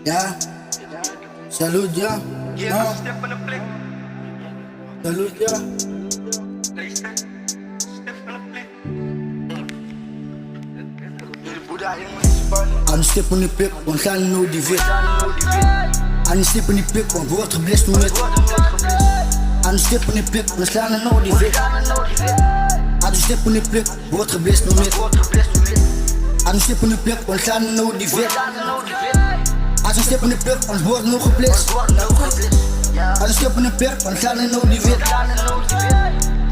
Ja, salut ja. Salut ja. Aan de stip van die pip, want gaan nooit die wit. Aan de stip van die pip, want wordt geblest hoe net. Aan de stip van die pip, we slaan er nooit die wit. Aan de stip van die pip, wordt geblest hoe net. Aan de stip van die pip, want slaan er nooit die wit. Als een stip in de pip, ons wordt nog geblest. Aan de stip in de pip, want slaan er nooit die wit.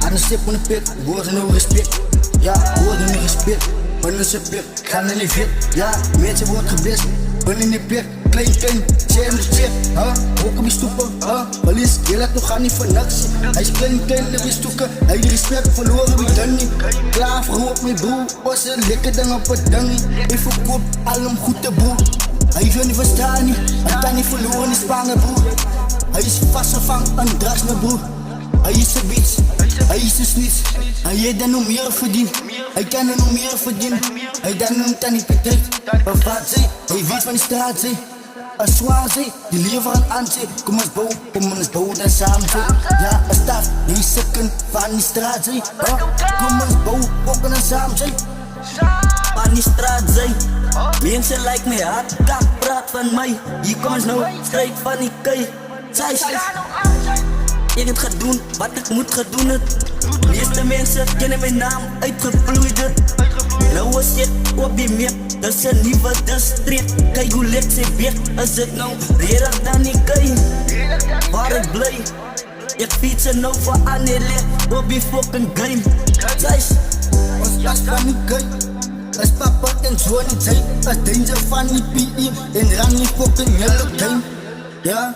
Aan de stip van de pip, wordt er nog respect. Ja, wordt er nog respect. Binnen zijn pip, gaan er niet fit. Ja, mensen wordt geblest. Binnen die pip, klein, zij hem de chip. Ook op die stoepen, Walis, je laat nog gaan niet van niks. Hij is klein, de wistoeken. Hij die respect verloren, wie dan niet. Klaar voor op mijn broer, was een lekker ding op het ding. Ik verkoop allemaal goed te boer. Hij wil niet verstaan niet, hij kan niet verloren in Spanje broer. Hij is vastgevangen aan drugs naar broer. Hij is een bitch, hij is een snitch. Hij heeft dan nog meer verdiend, hij kan er nog meer verdienen. Hij dan nog niet betrekt, maar wat zij, hij weet van die straat zij. Als zwaar zij, die leveren aan zij. Kom eens bouwen dan samen zij. Ja, een staf, die sukken van die straat zij. Kom eens bouwen, ook dan samen zij. Van die straat zij. Mensen lijken me hard, kak praat van mij. Hier kom eens nou, strijd van die kei. Zij ik het ga doen, wat ik moet gaan doen het. De meeste mensen kennen mijn naam, uitgevloeid het. Nou is het op die map, dat is een nieuwe district. Kijk hoe licht ze weg, is het nou weer dan die kei. Waar ik blij, ik fietsen nou voor aan die licht, op die fucking game. Zij ons jas van die kei. Als papa en zoon niet zijn, als danger van die PE en rang die fucking yellow game. Ja.